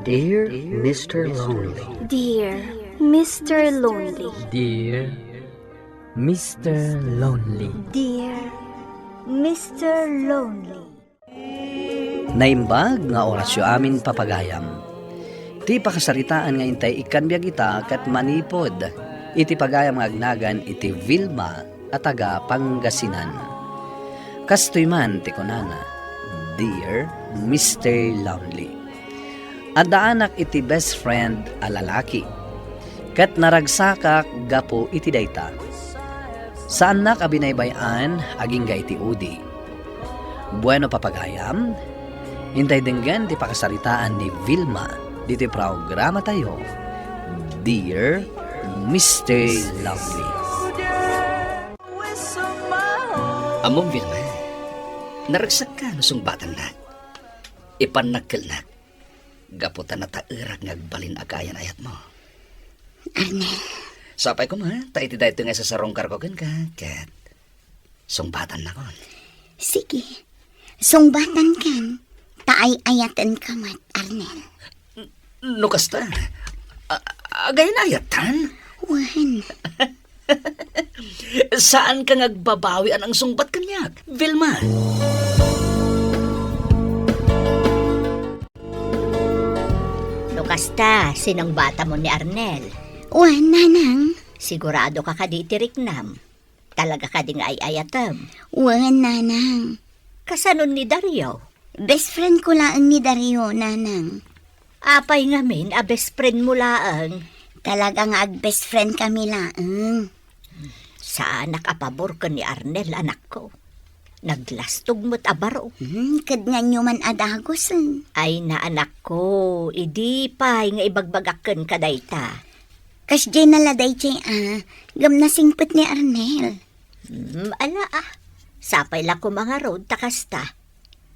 Dear Mr. Lonely. Dear Mr. Lonely. Dear Mr. Lonely. Dear Mr. Lonely. Naimbag nga orasyo amin papagayam. Ti pakasaritaan nga intay ikanbiag ita kat manipod. Iti pagayam nga agnagan iti Vilma at taga Pangasinan. Kastoy man ti kunana, Dear Mr. Lonely. Adda anak iti best friend a lalaki. Kat naragsakak gapo iti dayta. Saan na kabinaybayan aging ga iti udi. Bueno papagayam, hintay denggan ti pakasaritaan ni Vilma diti programa tayo, Dear Mr. Lovely. Among Vilma, naragsak ka no sung batang na. Ipanagkal na. Gaputan na tairag ngagbalin agayan ayat mo. Arnel. Sapay ko ma, tayo iti nga sa sarong karkogan ka, kat sungbatan na kon. Sige, sungbatan kan, taay-ayatan ka mat, Arnel. No kasta, agayan ayatan? Wan. Saan ka ngagbabawian ang sungbat kanyak, Vilma? Kasta, sinong bata mo ni Arnel? Wan, nanang. Sigurado ka di tiriknam. Talaga ka ding ay-ayatam. Wan, nanang. Kasanon ni Dario? Best friend ko lang ni Dario, nanang. Apay ngamin, a best friend mo laang. Talaga nga ag-best friend kami laang. Sa anak apabor ka ni Arnel, anak ko. Naglastog mo't abaro. Kadngan nyo man adagos. Ay na anak ko, idi pay nga ibagbagaken ka dayta. Kas jay naladay jay gam na singpet ni Arnel. Ala sapay la ko mga road takasta.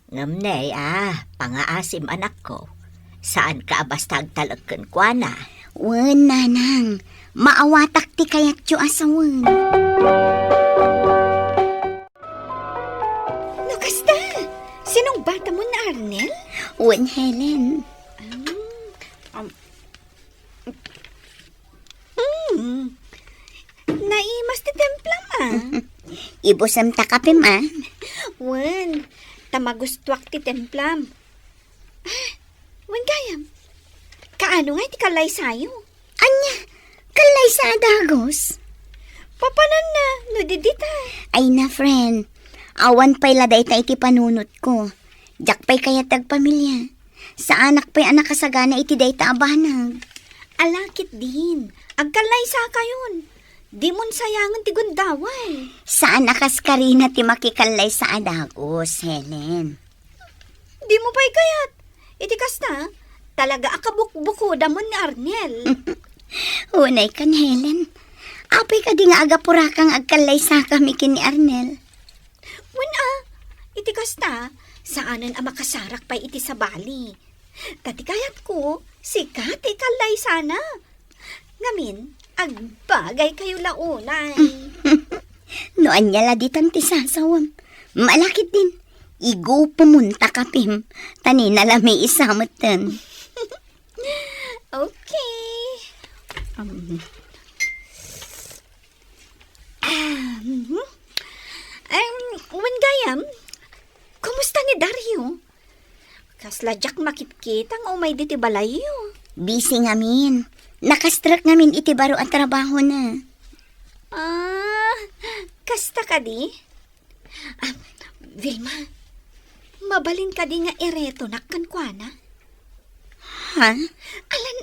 Ngamnay pangaasim anak ko. Saan ka abastag talagken kwa na? Wan, nanang. Maawatak ti kayat yu asawan. Sinong bata mo na, Arnel? Wan, Helen. Naimas ti templa ma. Ibusam takapim Wan, tamagustuak ti templam. Wan gayam. Kaano nga ti kalay sayo? Anya, kalay sa adagos. Papanan na, no didita. Ay na, friend. Awan pa'y laday ta iti panunot ko. Jak pa'y kaya tagpamilya. Sa anak pa'y anak kasagana iti day ta abanag. Alakit din. Agkalay sa kayon. Di mon sayangan ti gundaway. Sa anak kas karina ti makikalay sa adagos, Helen. Di mo pa'y kayat. Iti kasta, talaga akabukbuko damon ni Arnel. Unay kan, Helen. Apay ka di nga agapurakang agkalay sa kami kini Arnel. Iti kasta, saanan ang makasarak pa iti sa bali. Tati kayat ko, sikat ikalay sana. Ngamin, agbagay kayo launay. Noan niya laditan ti sasawam. Malakit din. Igo pumunta kapim. Tanina la may isamatan. Okay. Gayam, kumusta ni Dario? Kasladyak makitkitang o may diti balayo. Busy ngamin. Nakastruck ngamin iti baro at trabaho na. Kasta ka di? Vilma, mabalin ka di nga ereto nakkan kwa na? Ha? Alan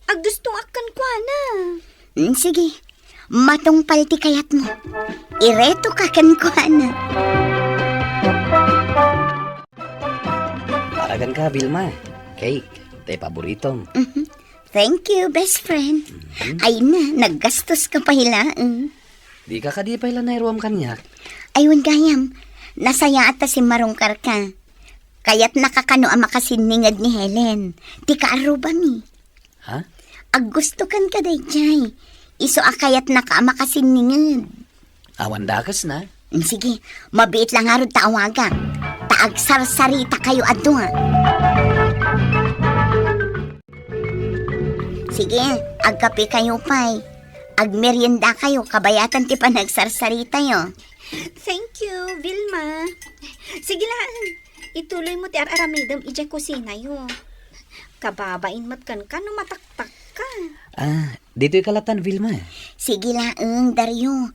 agdustong akkan kwa na. Sige, matong palti kayat mo. Ireto ka kan ko na. Paragan ka, Vilma. Cake, tayo paboritong. Thank you, best friend. Ay na, naggastos ka pa hilaan. Di ka kadipay lang nairuam kanyak. Ayun gayam, nasaya ata si Marungkar ka. Kaya't nakakano ang makasiningad ni Helen. Di ka aruba mi. Ha? Aggusto kan ka day, Jay. Iso akayat naka makasiningad. Awan dakas na. Sige, mabiit lang harod tawagan. Taag sarsarita kayo adto. Sige, agkape kayo pay. Agmerienda kayo, kabayatan ti pa nagsarsarita yo. Thank you, Vilma. Sige lang, ituloy mo ti aramidam ija kusina yo. Kababain mat kan no mataktak ka. Dito'y kalatan, Vilma. Sige laeng, Dario.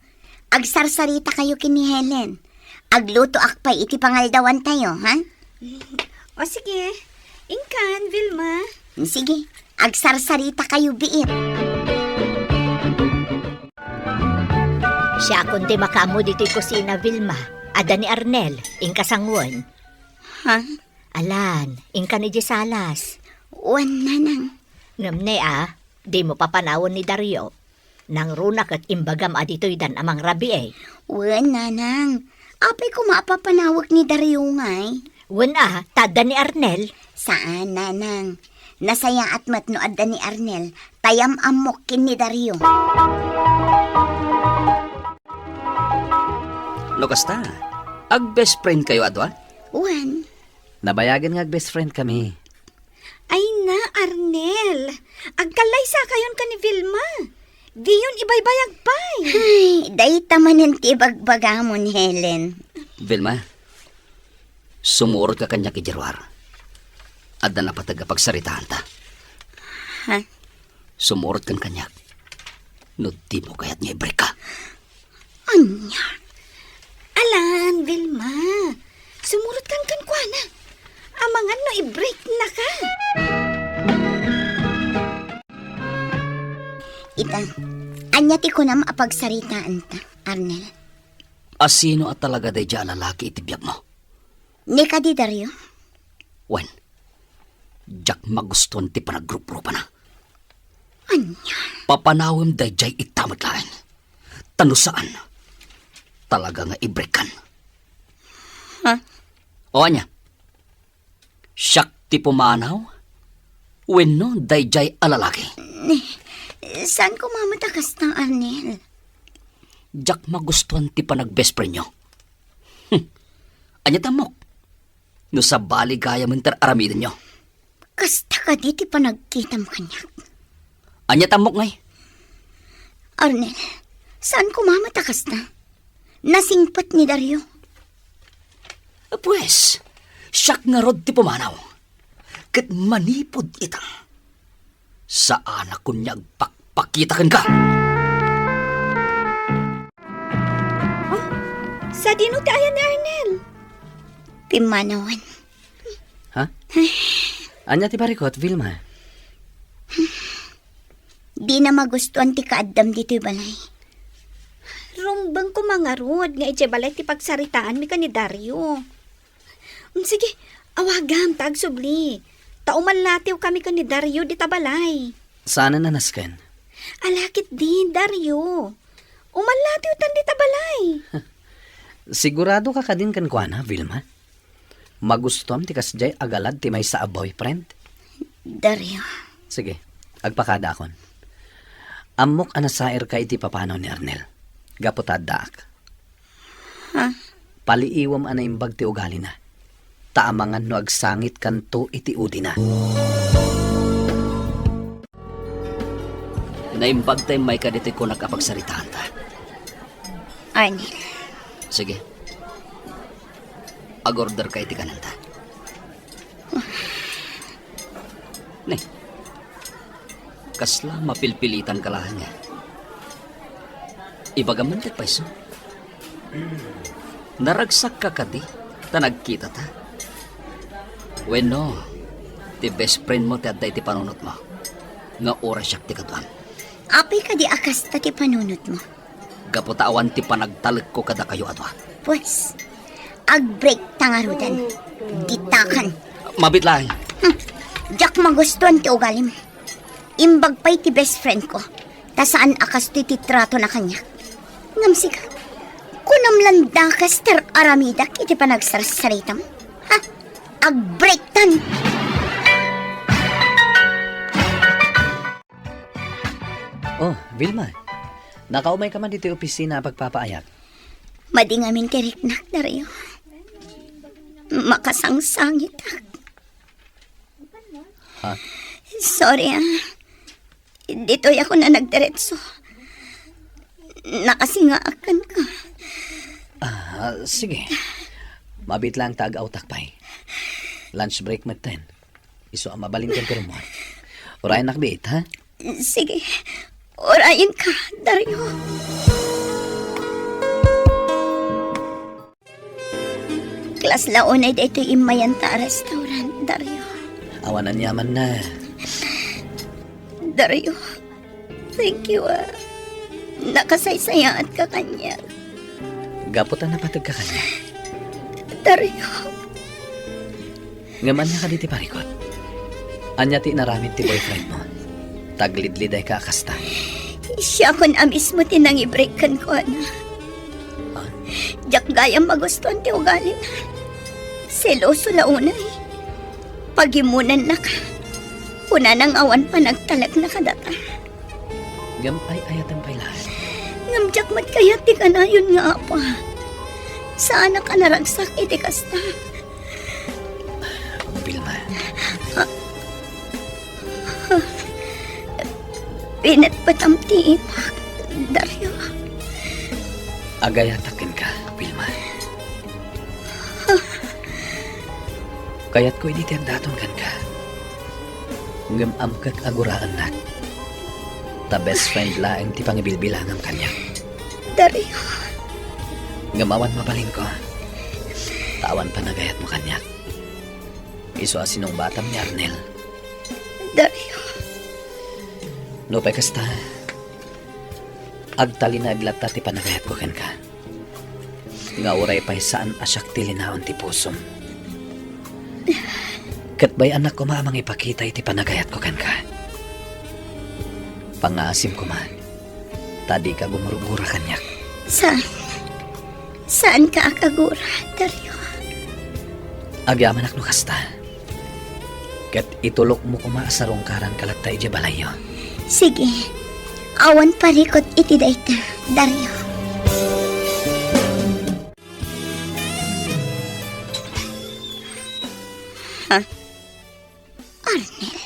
Agsarsarita kayo kini Helen. Agluto akpay iti pangaldawan tayo, ha? O sige, ingkan, Vilma. Sige, agsarsarita kayo biit. Siya kundi makaamo dito'y kusina, Vilma. Ada ni Arnel, ingka sangwon. Ha? Alan, ingka ni Jesalas. Wan nanang. Ngamne di mo papanawon ni Dario. Nang runak at imbagam adito'y dan amang rabi Wan nanang. Apay ko maapapanawag ni Dario ngay. Wen tada ni Arnel. Saan nanang? Nasaya at matno adda ni Arnel. Tayam amok kin ni Dario. No kasta, ag best friend kayo adwa? Wan. Nabayagan nga best friend kami. Ay na, Arnel. Agkalay sa kayon ka ni Vilma. Di yun ibaybayag pay. Ay, day tamanan ti bagbagamon, Helen. Vilma, sumurot ka kanya kay Jerwar. Adda na patagapagsaritahan ta. Ha? Sumurot kan kanya. No di mo kaya't nga i-break ka. Anya? Alan, Vilma. Sumurot kan kuana. Amangan no i-break na ka. Ita, anya ti ko na maapagsaritaan ta, Arnel. Asino at talaga day dyan lalaki itibiyag mo? Ni ka di, Dario? Wen, jak magustuhan ti panagrup-rupa na. Anya? Papanawim day jay itamad lain. Tano saan? Talaga nga i-break kan. Ha? O anya? Siyak ti pumanaw? Wenno day jay alalaki. Saan ko mamatakas na, Arnel? Jak magustuhan ti panag-best friend nyo. Anya tamok? No sa baligaya mo aramidin nyo. Kasta ka di ti panagkitam kanya. Anya tamok ngay? Arnel, saan ko mamatakas na? Nasingpat ni Dario. Pues, siyak nga rod ti pumanaw. Kat manipod ita. Sa anak ko niya agpakpakitakan ka. Sa dino ti ayan ni Arnel. Pimanawan. Ha? Anya ti barikot, Vilma? Di na magustuhan ti kaaddam dito'y balay. Rumbang ko mga rod nga iti balay ti pagsaritaan mi ka ni Dario. Sige, awagam tag subli. Taumalatiw kami ka ni Dario di tabalay. Sana nanaskan. Alakit din, Dario. Umalatiw tan di tabalay. Sigurado ka din kan kuana, Vilma? Magustom ti kasjay agalad ti may sa a boyfriend? Dario. Sige, agpakada akon. Amok anasair ka iti papanaw ni Arnel. Gapotad daak. Ha? Paliiwam anaimbag ti ugali na. Taamangan no agsangit kanto iti udi na. Naimbag tayo may kadito'y ko nagkapagsaritaan ta. Arnel. Sige. Ag-order ka iti kananta. Ne. Kasla mapilpilitan ka lang nga. Ibagaman ti paiso. Naragsak ka kadi. Ta nagkita ta. Bueno, ti best friend mo ti adda iti panunot mo. Nga oras siyak ti katuan. Apay ka di akas ta ti panunot mo. Gaputawan ti panagtalag ko kada kayo adwa. Pues, ag-break tangarudan. Ditakan. Mabit lang. Diyak magustuhan ti ugali mo. Imbag pa'y ti best friend ko. Ta saan akas ti titrato na kanya. Ngamsi ka. Kunam landakas ter aramida iti panagsarasarita mo. Ha? Ag-break tan. Oh, Vilma. Nakaumay ka man dito yung opisina pagpapaayat. Madingamin tirik na, Dario. Makasangsangit. Ha? Sorry, Dito'y ako na nagdiretso. Nakasingaan ka. Sige. Mabit lang tag-aw takpay. Lunch break mo 10. Iso ang mabalingkan ka rin mo. Urayan nakbit, ha? Sige, orayin ka, Dario. Klas launay dito imayanta restaurant, Dario. Awanan yaman na. Dario, thank you, Nakasaysayaan ka kanya. Gaputan na patag ka kanya. Dario, Ngaman niya ka diti parikot. Anya ti naramit ti boyfriend mo. Taglidliday ka akasta. siya ko na mismo tinangi-breakan ko, ana. Diyak gayang magustuhan ti ugali na. Seloso na unay. Pagimunan na ka. Una nang awan pa nagtalag na kadata. Gam ay ayatan pa'y lahat. Ngamjak mat kaya ti ka na yun nga apa. Saan ka naragsak iti kasta. Vilma. Pinat patamti ipak, Dario. Agayatakin ka, Vilma. Kaya't ko hindi tiyang daton kan ka. Ngam amkat aguraan na. Ta best friend laeng ti pangibilbilangam kanya. Dario. Ngamawan mabalin ko. Tawan pa nagayat mo kanya. Iso asinong batam ni Arnel. Dario. No pa'y kasta. Agtali na aglata ti panagayat ko kan ka. Nga uray pa'y saan asyak ti linaon ti pusom. Kat ba'y anak ko maamang ipakita iti panagayat ko kan ka. Pangasim ko man. Tadi ka gumurugura kanyak. Saan ka akagura, Dario? Agyaman ak no kasta. Kat itulok mo kumaasarong karang kalata iti balayo. Sige, awan parikot iti dayta, Dario. Ha? Arnel.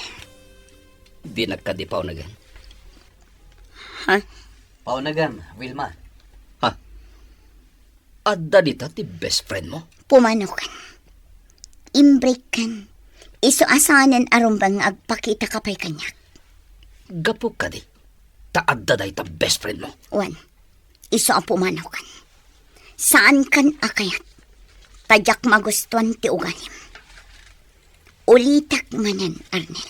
Di nagkadipaw na gan. Ha? Paunagam, Wilma. Ha? Adda dita ti best friend mo? Pumanaw kan. Imbreak kan. Iso asanan arumbang agpakita ka pa'y kanyak. Gapo ka di. Taadda day ta best friend mo. Wan, iso ang pumanaw kan. Saan kan akayat? Tadyak magustuhan ti ugalim. Ulitak manan, Arnel.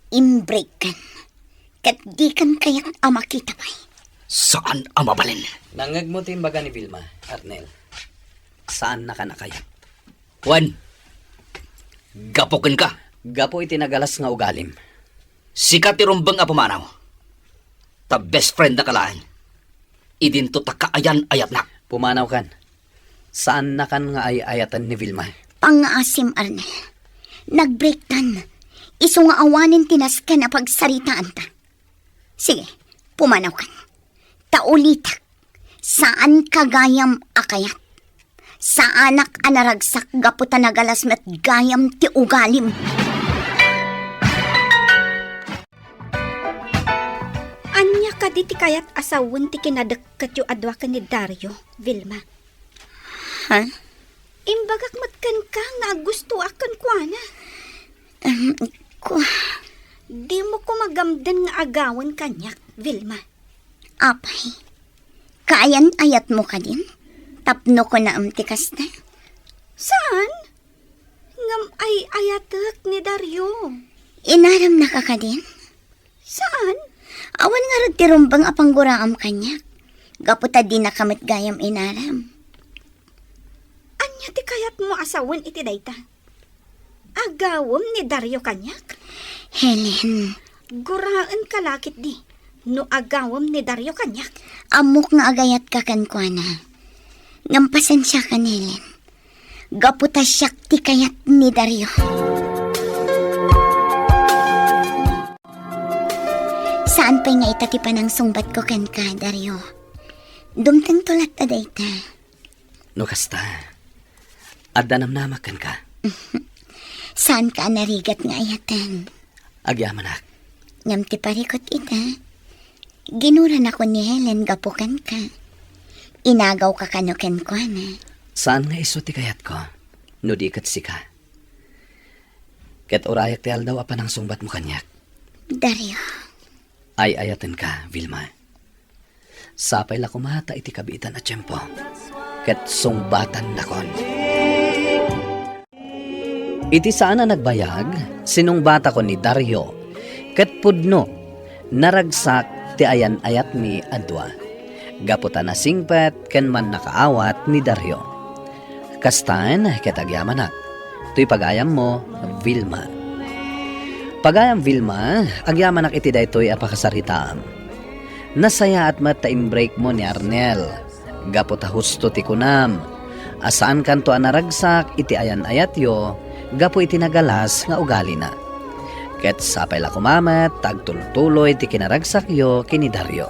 Imbreak kan. Kat di kan kayak amakita pa'y. Saan ang mabalin? Nangag mo timbaga ni Vilma, Arnel. Saan na ka nakayat? Juan, gapokin ka. Gapo itinagalas nga ugalim. Sikat irumbang nga pumanaw. Ta best friend na kalaan. Idinto ta kaayan ayat na. Pumanaw kan. Saan na kan nga ay ayatan ni Vilma? Pangaasim, Arnel. Nagbreak tan. Iso nga awanin tinas ka na pagsaritaan ta. Sige, pumanaw kan. Taulitak. Saan kagayam akayat? Sa anak anaragsak gaputa nagalas met gayam ti ugalim. Anya ka di ti kayat asawon ti kinadagkat yu adwa ka ni Dario, Vilma. Ha? Imbagak matkan ka nga gusto akan kuana. Ko, Di mo ko magamdan nga agawan kanyak, Vilma. apay. Kaayan ayat mo ka din? Tapno ko na amtikas na. Saan? Ngam ay ayatek ni Dario. Inaram na ka din? Saan? Awan nga rin tirumbang apangguraam kanyak. Gaputa di na kamit gayam inaram. Anya ti kayat mo asawon iti dayta? Agawom ni Dario kanyak? Helen, Guraan kalakit di. No agawom ni Dario kanyak? amok nga agayat ka kan kwa na. Ngampasan siya kan, Helen. Gaputa siyak ti kayat ni Dario. Saan pa'y nga itatipan ang sungbat ko kan ka, Dario? Dumtang tulat aday ta. No kasta. Adda namnamakan ka. Saan ka narigat nga ayatan? Agyaman ak. Ngam ti parikot ita. Ginuran ako ni Helen gapukan ka. Inagaw ka kanuken ko na. Saan nga iso ti kayat ko? No di kat sika. Ket orayak ti aldaw apan ang sungbat mo kanyak. Dario, Ay ayaten ka, Vilma. Sapay la kumata iti kabitan at tiyempo. Ket sungbatan nakon. Iti saan na nagbayag, sinungbata ko ni Dario. Ket pudno, naragsak ti ayan-ayat mi adwa. Gaputan na singpet ken man nakaawat ni Dario. Kastan ket agyamanak. Tuy pagayam mo, Vilma. Pagayam Vilma, agyamanak iti daytoy apakasaritaam. Nasaya at mata-imbreak mo ni Arnel. Gaputa husto ti kunam. Asaan kanto anaragsak iti ayan-ayat yo, gapu iti nagalas nga ugali na. Ket sapay la kumamat, tagtultuloy ti kinaragsak yo kini Dario.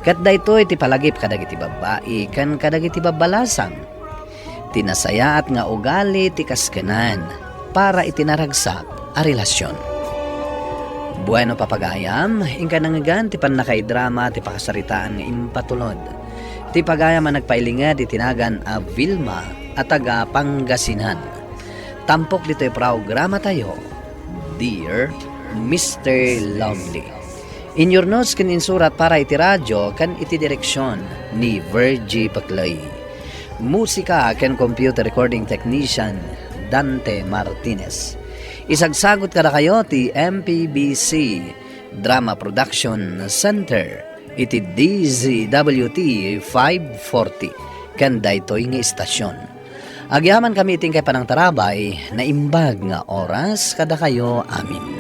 Ket daytoy ti palagip kadagiti babae kan kadagiti babalasang. Tinasaya at nga ugali ti kaskenan para itinaragsak a relasyon. Bueno papagayam, ingka nangagan ti panakaidrama ti pakasaritaan nga impatulod. Ti pagayam ang nagpailingad itinagan a Vilma at taga Pangasinan. Tampok dito'y programa tayo, Dear Mr. Lonely. In your notes kan insurat para iti radyo kan iti direksyon ni Virgie Paclay. Musika kan computer recording technician Dante Martinez. Isagsagot kada kayo ti MPBC Drama Production Center iti DZWT 540 kan daytoy nga istasyon. Agyaman kami iting kay panang tarabay na imbag nga oras kada kayo amin.